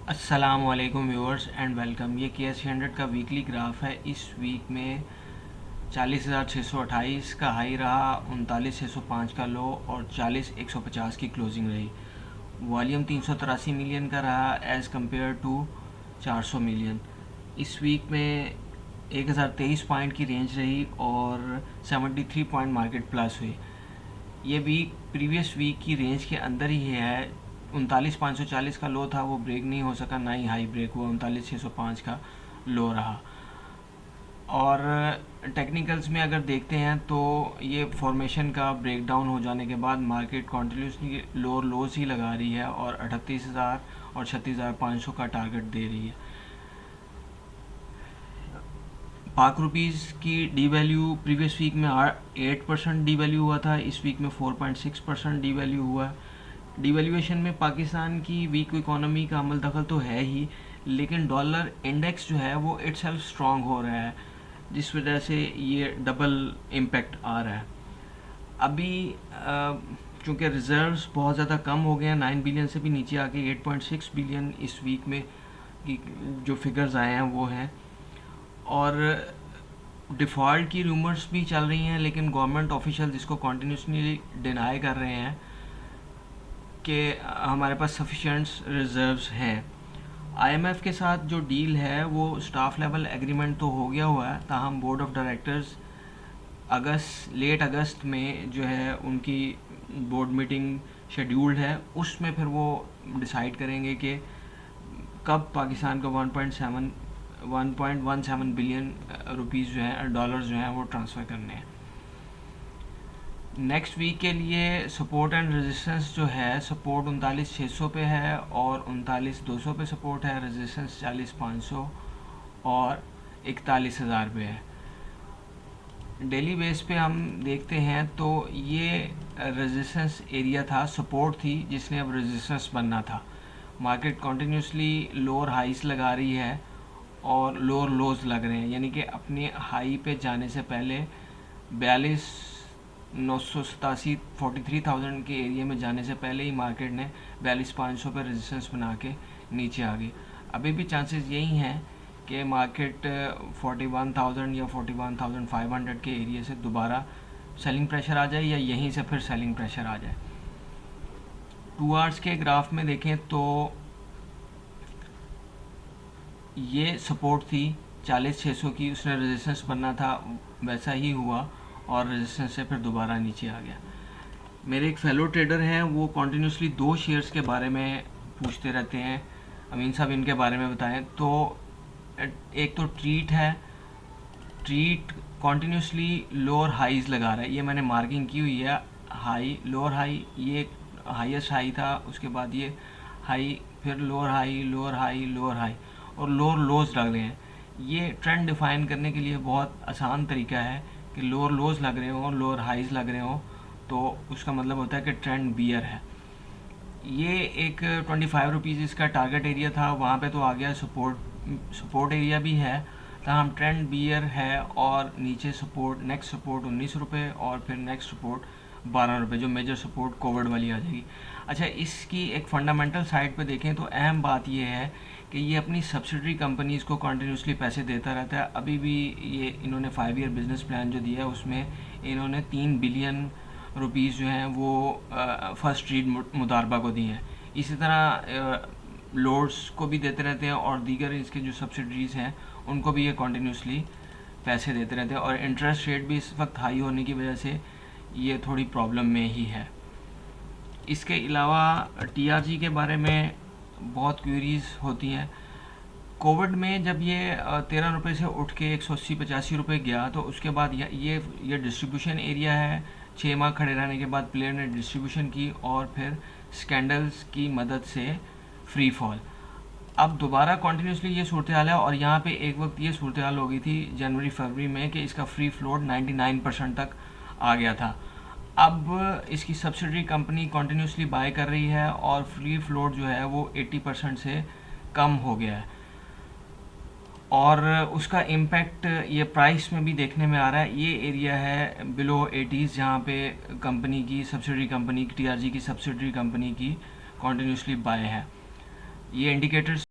अस्सलामुअलैकुम viewers and welcome. ये KS100 का वीकली ग्राफ है। इस वीक में 40,628 का हाई रहा, 39,605 का लो और 40,150 की क्लोजिंग रही। वॉल्यूम 383 मिलियन का रहा एज़ कम्पेयर टू 400 मिलियन। इस वीक में 1023 पॉइंट की रेंज रही और 73 पॉइंट मार्केट प्लस हुई। ये वीक प्रीवियस वीक की रेंज के अंदर ही है। 39,540 का लो था, वो ब्रेक नहीं हो सका, ना ही हाई ब्रेक हुआ। 39,605 का लो रहा। और टेक्निकल्स में अगर देखते हैं तो ये फॉर्मेशन का ब्रेकडाउन हो जाने के बाद मार्केट कॉन्टिन्यूसली लोअर लोज ही लगा रही है और 38,000 और 36,500 का टारगेट दे रही है। पाक रुपीज़ की डी वैल्यू प्रीवियस वीक में 8% डी वैल्यू हुआ था, इस वीक में 4.6% डी वैल्यू हुआ। डिवैल्यूएशन में पाकिस्तान की वीक इकोनॉमी का अमल दखल तो है ही, लेकिन डॉलर इंडेक्स जो है वो इटसेल्फ स्ट्रांग हो रहा है, जिस वजह से ये डबल इम्पैक्ट आ रहा है। अभी चूँकि रिजर्व्स बहुत ज़्यादा कम हो गए हैं, 9 बिलियन से भी नीचे आके 8.6 बिलियन इस वीक में की जो फिगर्स आए हैं वो हैं। और डिफ़ॉल्ट की रूमर्स भी चल रही हैं, लेकिन गवर्नमेंट ऑफिशियल इसको कॉन्टीन्यूसली डिनाई कर रहे हैं कि हमारे पास सफिशेंट रिजर्व्स हैं। IMF के साथ जो डील है वो स्टाफ लेवल एग्रीमेंट तो हो गया हुआ है, ताहम बोर्ड ऑफ डायरेक्टर्स लेट अगस्त में जो है उनकी बोर्ड मीटिंग शेड्यूल्ड है, उसमें फिर वो डिसाइड करेंगे कि कब पाकिस्तान को 1.17 बिलियन रुपीज़ जो है डॉलर्स जो हैं वो ट्रांसफ़र करने हैं। नेक्स्ट वीक के लिए सपोर्ट एंड रेजिस्टेंस जो है, सपोर्ट 39,600 पे है और 39,200 पे सपोर्ट है। रेजिस्टेंस 40,500 और 41,000 पे है। डेली बेस पे हम देखते हैं तो ये रेजिस्टेंस एरिया था, सपोर्ट थी, जिसने अब रेजिस्टेंस बनना था। मार्केट कॉन्टीन्यूसली लोअर हाइस लगा रही है और लोअर लोज लग रहे हैं, यानी कि अपने हाई पे जाने से पहले 42,987 43,000 के एरिया में जाने से पहले ही मार्केट ने 42,500 पर रेजिस्टेंस बना के नीचे आ गई। अभी भी चांसेस यही हैं कि मार्केट 41,000 या 41,500 के एरिया से दोबारा सेलिंग प्रेशर आ जाए या यहीं से फिर सेलिंग प्रेशर आ जाए। 2 आवर्स के ग्राफ में देखें तो ये सपोर्ट थी 40,600 की, उसने रेजिस्टेंस बनना था, वैसा ही हुआ और रेजिस्टेंस से फिर दोबारा नीचे आ गया। मेरे एक फेलो ट्रेडर हैं, वो कॉन्टीन्यूसली 2 शेयर्स के बारे में पूछते रहते हैं, अमीन साहब इनके बारे में बताएं। तो एक तो ट्रीट है, ट्रीट कॉन्टीन्यूसली लोअर हाईज लगा रहा है, ये मैंने मार्किंग की हुई है। हाई लोअर हाई, ये हाईएस्ट हाई था, उसके बाद ये हाई, फिर lower high lower high lower high और लोअर लोज लग रहे हैं। ये ट्रेंड डिफाइन करने के लिए बहुत आसान तरीका है कि लोअर लोज लग रहे हों, लोअर हाइज लग रहे हों, तो उसका मतलब होता है कि ट्रेंड बियर है। ये एक 25 रुपीज़ इसका टारगेट एरिया था, वहाँ पे तो आ गया। सपोर्ट एरिया भी है, तमाम ट्रेंड बियर है और नीचे सपोर्ट, नेक्स्ट सपोर्ट 19 रुपये और फिर नेक्स्ट सपोर्ट 12 रुपये, जो मेजर सपोर्ट कोविड वाली आ जाएगी। अच्छा, इसकी एक फंडामेंटल साइड पे देखें तो अहम बात यह है कि ये अपनी सब्सिडरी कंपनीज़ को कंटिन्यूसली पैसे देता रहता है। अभी भी ये इन्होंने 5 ईयर बिजनेस प्लान जो दिया है उसमें इन्होंने 3 बिलियन रुपीज़ जो हैं वो फर्स्ट रीड मुदारबा को दिए हैं। इसी तरह लोड्स को भी देते रहते हैं और दीगर इसके जो सब्सिडरीज़ हैं उनको भी ये कंटिन्यूसली पैसे देते रहते हैं, और इंटरेस्ट रेट भी इस वक्त हाई होने की वजह से ये थोड़ी प्रॉब्लम में ही है। इसके अलावा TRG के बारे में बहुत क्वेरीज होती हैं। कोविड में जब ये 13 रुपये से उठ के 180-85 रुपये गया, तो उसके बाद ये डिस्ट्रीब्यूशन एरिया है। 6 माह खड़े रहने के बाद प्लेयर ने डिस्ट्रीब्यूशन की और फिर स्कैंडल्स की मदद से फ्री फॉल। अब दोबारा कॉन्टीन्यूसली ये सूरत हाल है, और यहाँ पे एक वक्त ये सूरत हाल हो गई थी जनवरी फरवरी में कि इसका फ्री फ्लोट 99% तक आ गया था। अब इसकी सब्सिडरी कंपनी कॉन्टीन्यूसली बाय कर रही है और फ्री फ्लोट जो है वो 80% से कम हो गया है, और उसका इम्पैक्ट ये प्राइस में भी देखने में आ रहा है। ये एरिया है बिलो 80s, जहाँ पे कंपनी की सब्सिडरी कंपनी TRG की सब्सिडरी कंपनी की कॉन्टीन्यूसली बाय है। ये इंडिकेटर्स